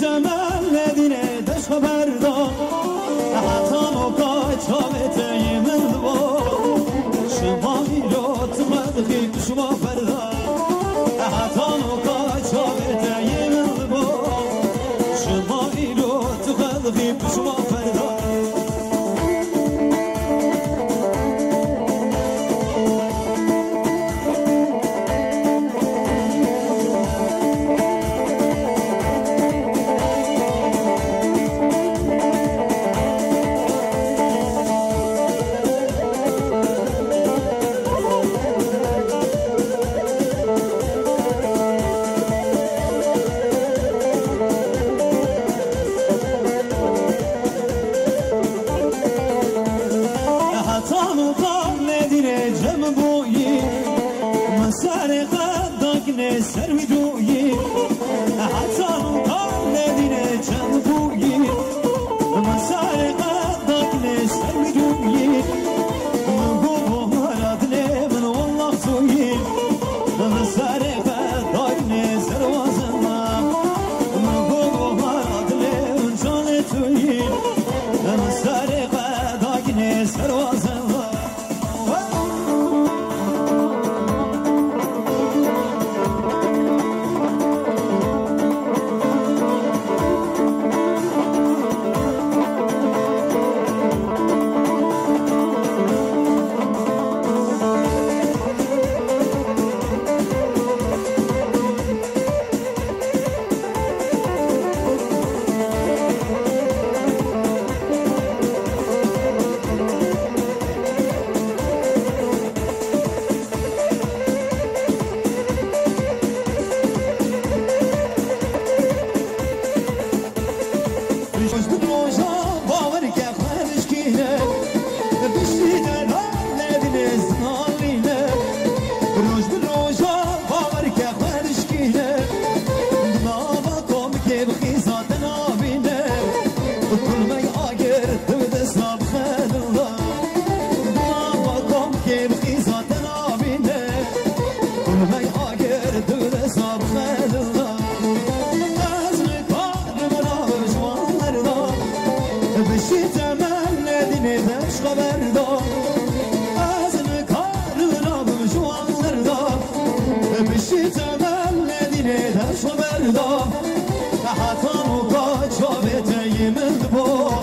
تملدینه دش خبر دار حتی موقع چاوته من با شما ایرو تمدخی شما فردا حتی موقع چاوته من با شما ایرو تمدخی شما فردا سر می دویی حتی مقام ندینه چند بویی من سر قدک سر می دویی من گو بهارت من والله تویی من سر قدک سر وازمم من گو بهارت من جان تویی من سر قدک سر وازمم حتی موقع چاوته من با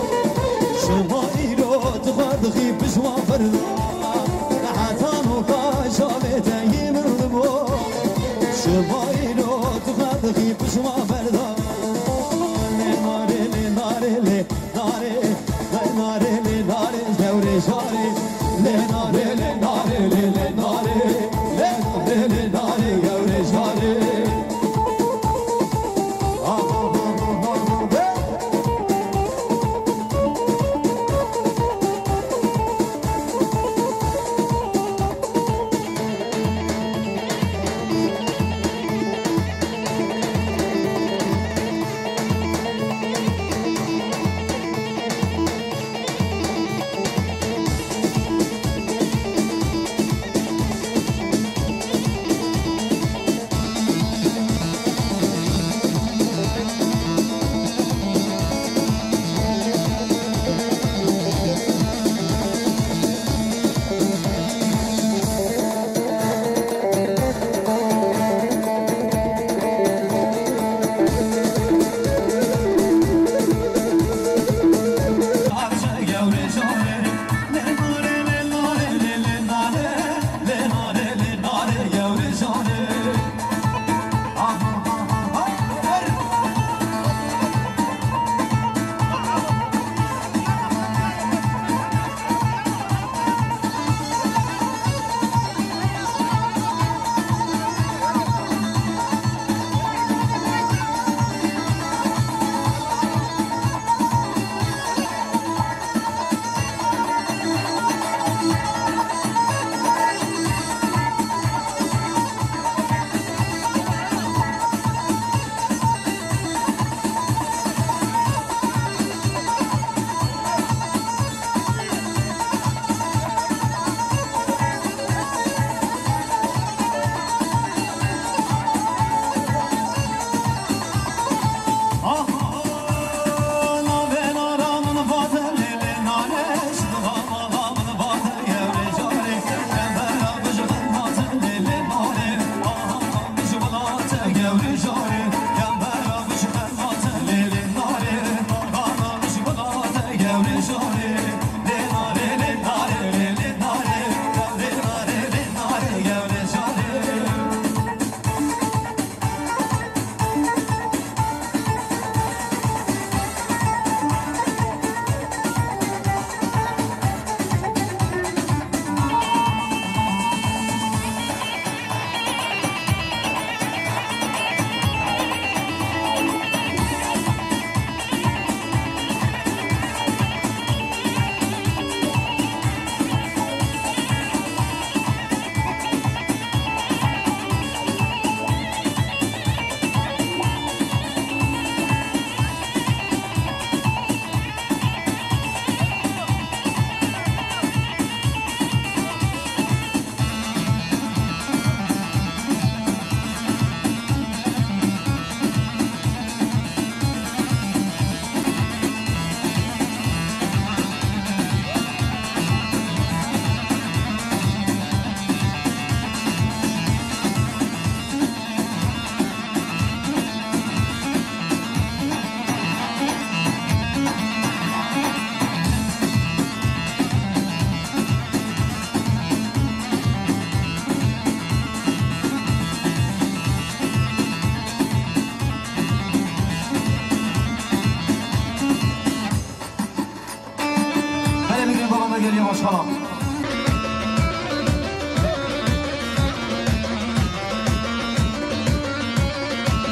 گریه باشالا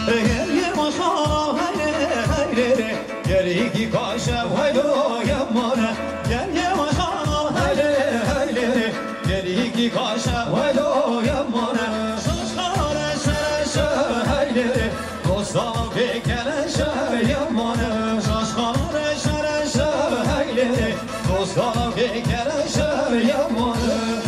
گریه باشالا هیره گریه کاشه ویدو یمانه گریه باشالا هیره گریه کاشه ویدو یمانه ششخاره شرشه هیره دوستان بکنشه یمانه ششخاره شرشه هیره دوستان بکنشه یمانه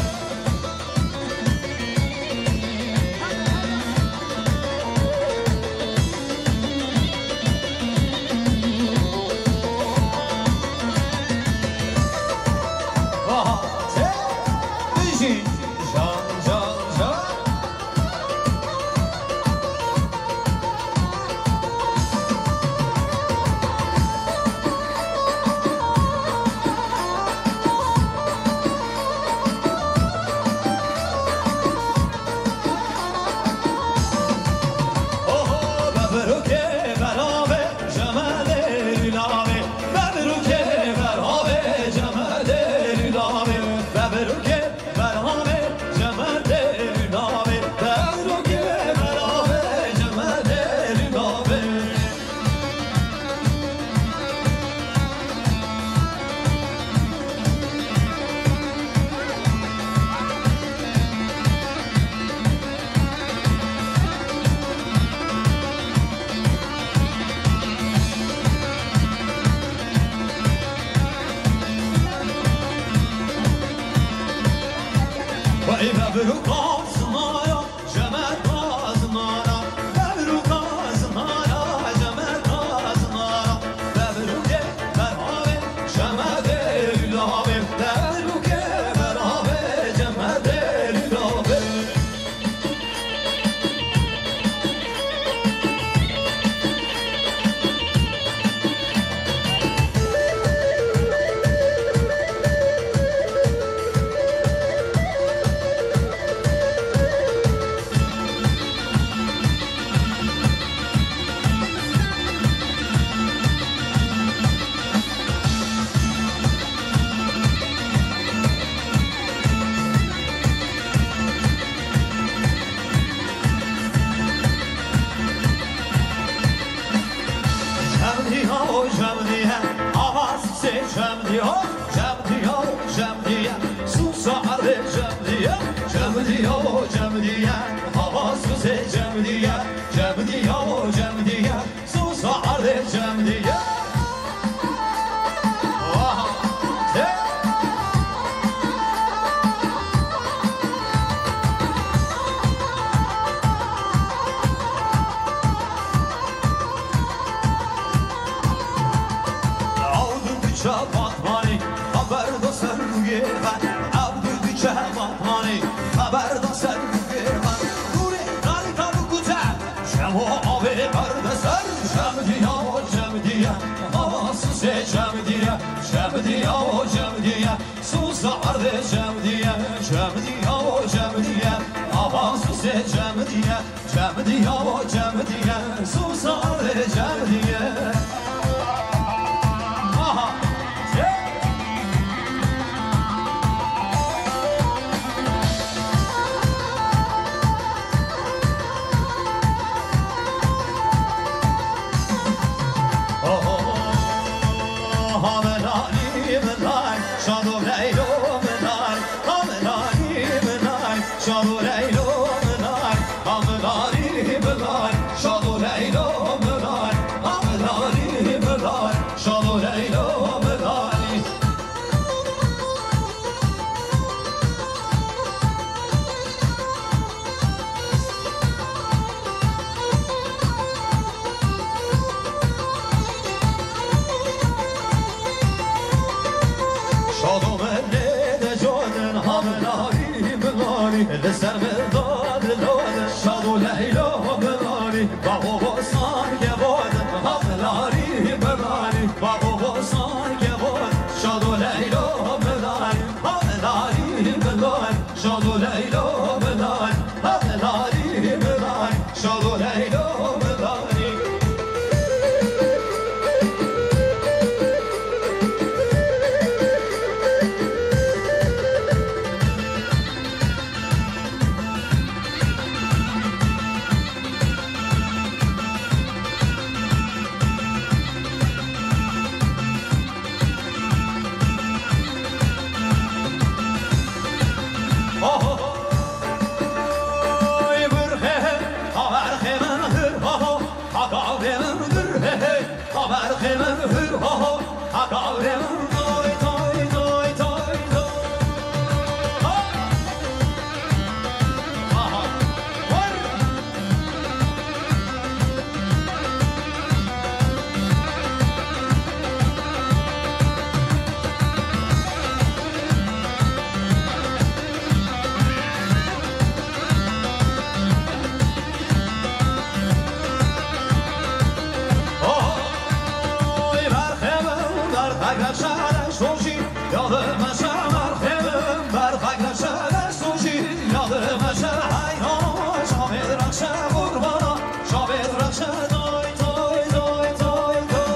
اگر شهرش باشی یادم شهر خیلم بر اگر شهرش باشی یادم شهر های شامل رخشه قربانا شامل رخشه دای دای دای دای دای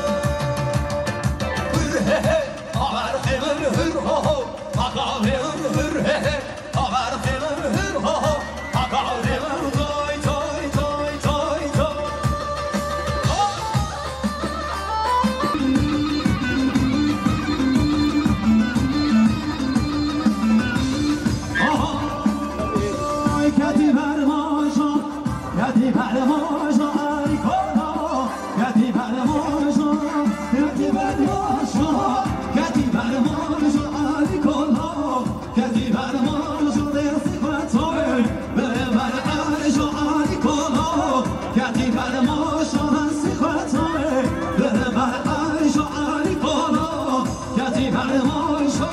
آور خیلم هر ها ها آقا خیلم هر هه آور خیلم هر ها ها آقا خیلم دای دای دای دای دای کتی برماشا کتی برماشا ای کلا کتی برماشا کتی برماشا کتی برماشا ای کلا کتی برماشا دستی خطابه بره برماشا ای کلا کتی برماشا دستی خطابه بره برماشا ای کلا کتی برماشا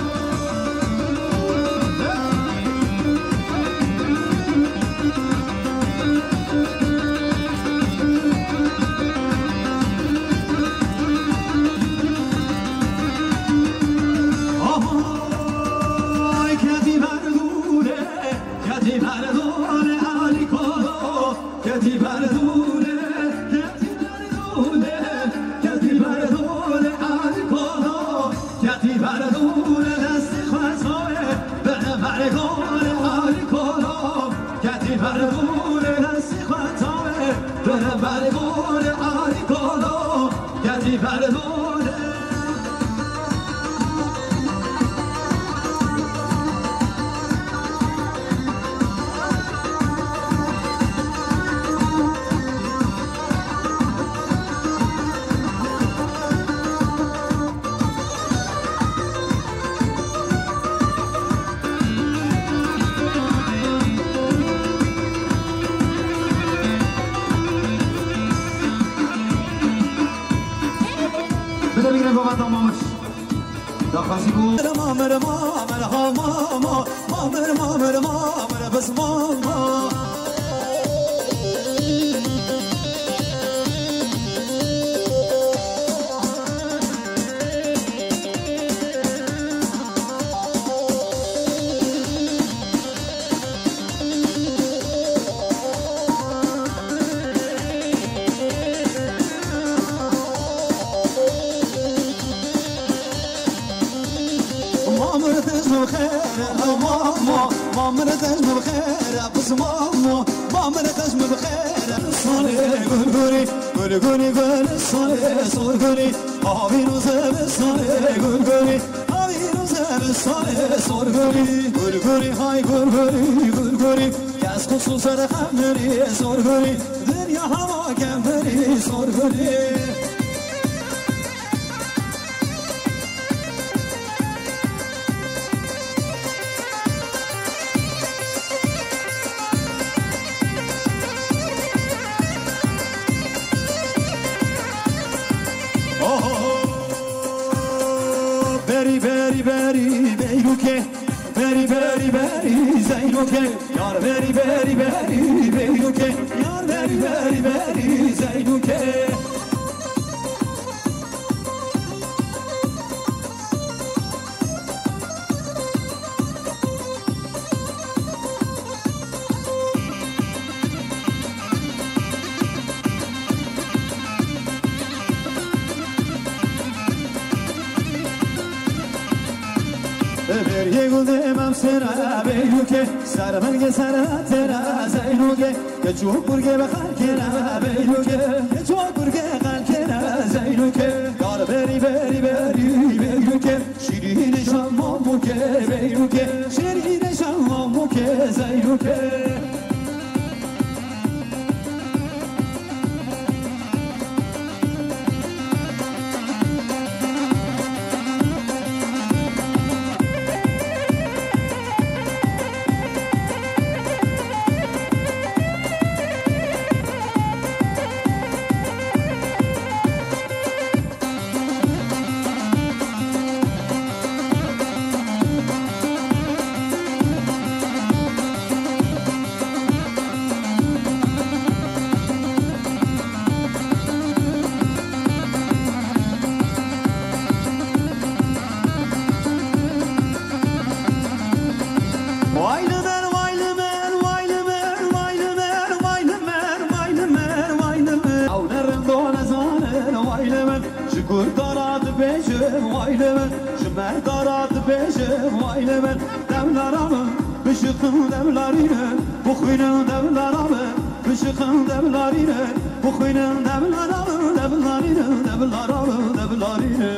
مامر مامر ها ماما مامر مامر مامر بس ماما مامر تجم بخير بس ماما مامر تجم بخير صالي غرغري غرغري غل صالي صرغري آبينو زب صالي غرغري آبينو زب صالي صرغري غرغري هاي غرغري غرغري كاس خصوص سر خمري صرغري دنيا هوا كمري صرغري بری بری بری بیروکه بری بری بری زینوکه یار بری بری بری بیروکه یار بری بری بری زینوکه بری گلم سر بیروکه سر منگ سر تر زینوکه که چوب برگه بخر کنه بیروکه که چوب برگه خر کنه زینوکه یار بری بری بری بیروکه شیرین شامو که بیروکه شیرین شامو که زینوکه بيجم وايلمن شمر دارات بيجم وايلمن دملارامı بشقن دملارينه بخوينن دملارامı بشقن دملارينه بخوينن دملارامı دملارينه دملارامı دملارينه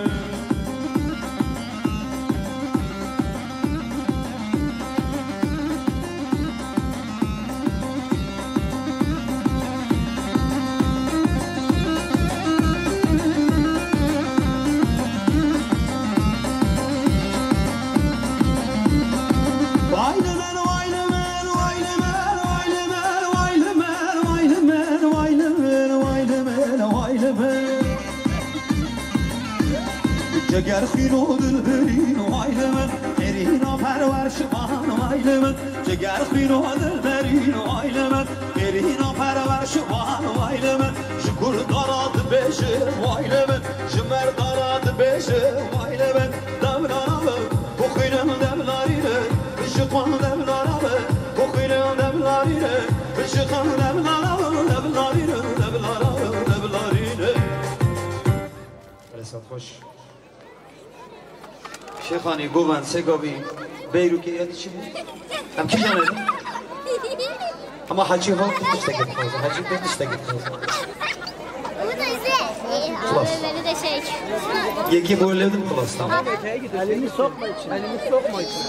جگر خیلو دل برین وایلمن ارینا پرور شبان وایلمن جگر خیلو دل برین وایلمن ارینا پرور شبان وایلمن شکر دارد بشه وایلمن شمر دارد بشه وایلمن دملارم بخینم دملارینه بشقم دملارم بخینم دملارینه بشقم دملارم دملارینه دملارم دملارینه رسالت خوش شیخانی گوبند سگابی بیرو که یادی چی بود؟ هم کی جانه؟ اما حجی ها دستگی خوزه حجی دستگی خوزه خلاص یکی بولدم خلاص tamam elini sokma için elini sokma için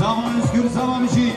Zaman özgür zaman için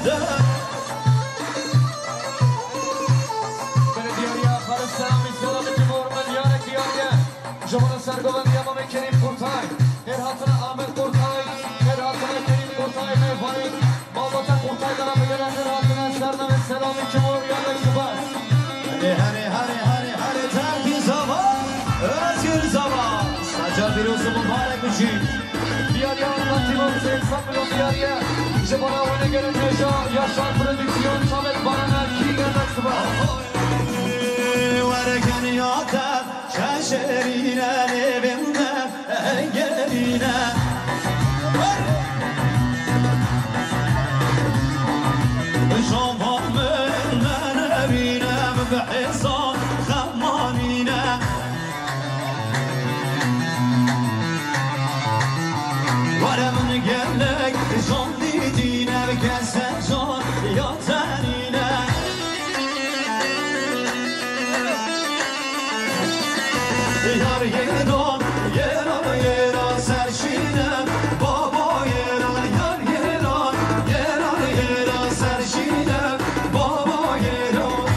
ده Jumana Sargovan Yamame Kerim Kurtay, her hatına Ahmet Kurtay, her hatına Kerim Kurtay ve Faik, Malbata Kurtay'dan gelen her hatına Serna ve Selam için uğrayan Eksubar. Hadi terki zaman, özgür zaman. Sacar bir uzun mübarek müzik. Diğer yandan Timur Seyitsan Milon Diğer'ye, Jumana oyuna gelen Yaşar Prodüksiyon, Samet Baraner, Kigen Eksubar. Varken yatar, şaşırinen evimden engeline. Şampanın evine mübihsan khammanine. Varımın gelek, son didine kesen son yatanine. Yar yeron, yeron serşine, baba yeron, yar yeron serşine, baba yeron.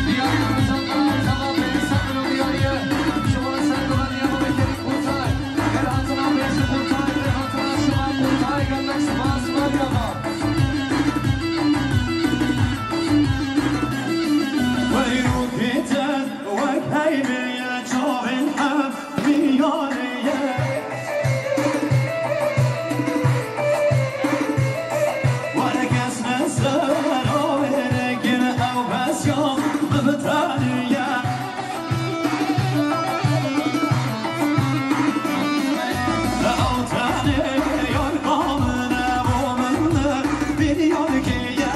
Diğer yandan Tamam Seyitsan Milon Diğer'ye, Jumana Sargovan Yamame Kerim Kurtay, her hatına Beşi Kurtay, her hatına Şuman Kurtay, Gönlek Sıvas Madyama. ويروكيتن وكهيمي يا شوفن حب ميونية ولكس نسر ويرقن أو بس يوم ببتانية أوتاني يرقامن أبو من بنيونكية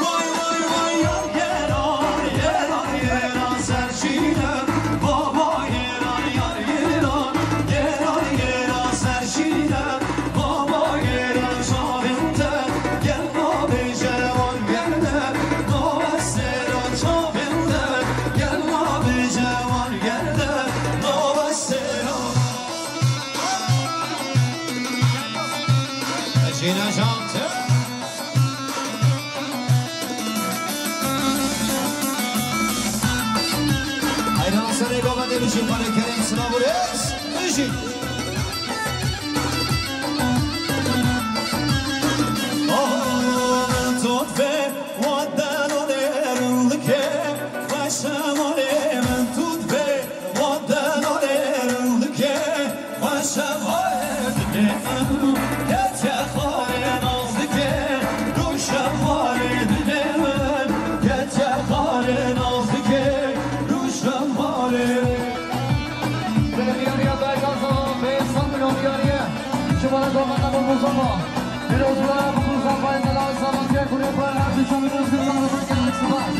Vay vay vay yar yeran serşine, baba yeran serşine, baba yeran şavinte, gelma bejevan gelde, noveseran şavinte, gelma bejevan gelde, noveseran. Ejine şante. Aynen sana goma demişim bana Kerem Sınavures. Müzik. Oh, tut ve vaddan onerılke, başım onem tut ve vaddan onerılke, başım onem gece khare nazike, ruşam khare dilemen, gece khare nazike, ruşam khare. Diğer Berkan Zaman ve Seyitsan Milon Diğer'ye, Jumana Gorman'da Buzama. Bir oturuğa Buzama Bayındalar Zamantıya Kurepar, Erdi Çamuruz Kırman'da Bakın Eksubar.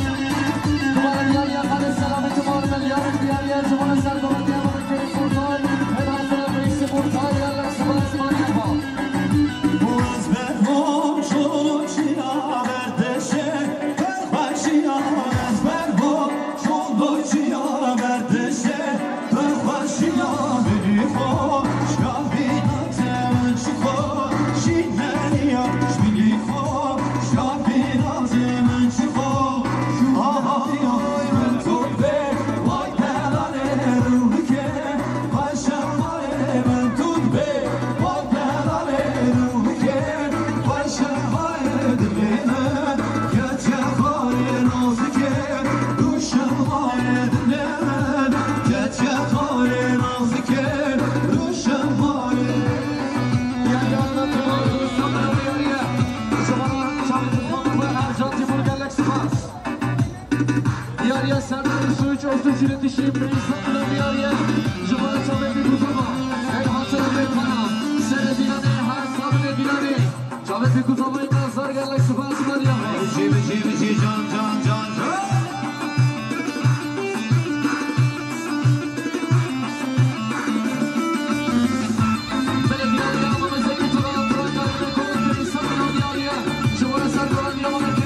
Jumana Diğer'ye, Kadir Selam'ı Cumar'ın Diğer'ye, Jumana Sargovan Yamame Kerim Kurtay, her hatına Beşi Kurtay, Gönlek Sıvas Madyama. Bu ezber çoluk çiğna verdeşe, perbaşiya ezber çoluk çiğna verdeşe, perbaşiya biri hoş, kabina temen çıko, şineliya şbili hoş, kabina temen çıko, şu havaya ben tolbe, vay delale ruhike, başım vay ben tolbe, vay delale ruhike, başım vay dilime, gece khare nazike, ruşam vay dilime, gece khare nazike, ruşam vay. Diğer yandan Timur Seyitsan Milon Diğer'ye, Jumana Çamuruz ve Ercan Timur Gönlek Sıvas. Diğer Serdar Suç Öztürk İletişim Seyitsan Milon Diğer'ye, Jumana Çamuruz Kuzama, her hatına ve Panam, Sere Dinani, her sabine Dinani, Çamuruz Kuzama'yı nazar Gönlek Sıvas Madyama. Bici can. Belediye Yağmamı Zeki Turan, Burak Arı'nın Kolun Seyitsan Milon Diğer'ye, Jumana Sargovan Yamame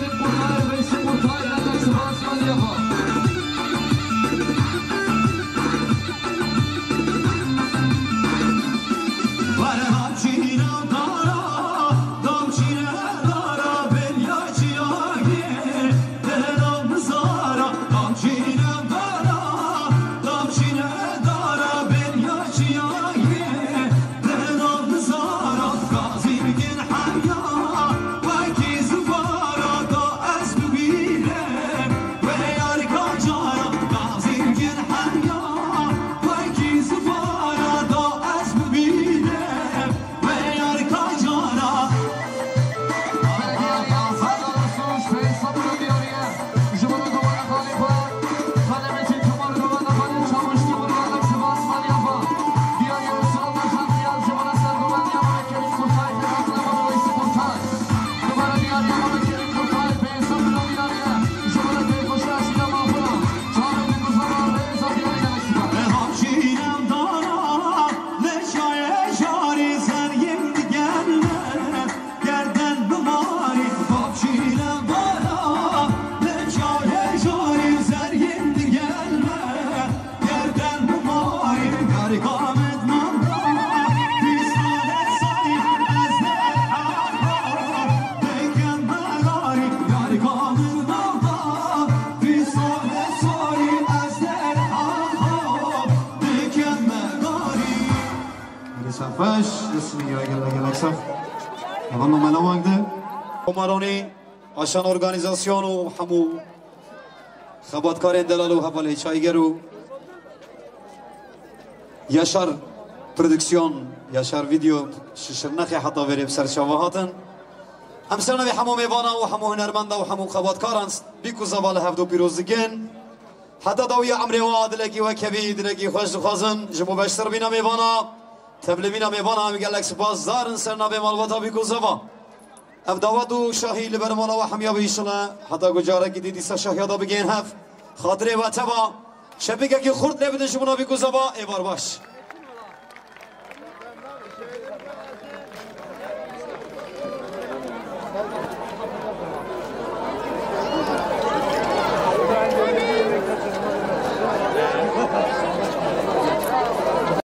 حوالا ملوانگ ده کمرانی آشان ارگانیزاسیون و همو خباتکار دلال و حواله چایگر و یاشار پرودکسیون یاشار ویدیو ششرنخی حتی وری بسر شواهاتن همسرنا به همو میوانا و همو هنرمنده و همو خباتکاران بیکو زبال هفت و پیروزگین حتی داوی عمری و عادلگی و کبی دلگی خوش خوازن جمو بشتر بینا میوانا تبلی بینا میوانا همی گلک سپاس دارن سرنا به مالواتا بیکو زبا اف داوت و شاهی لبر مالا و حمیا بیشونه حتی گجاره که دیدی سا شاهی دا بگین هف خاطره و تبا شبیگه که خورد لبدن شمونا بیکو زبا ای بار باش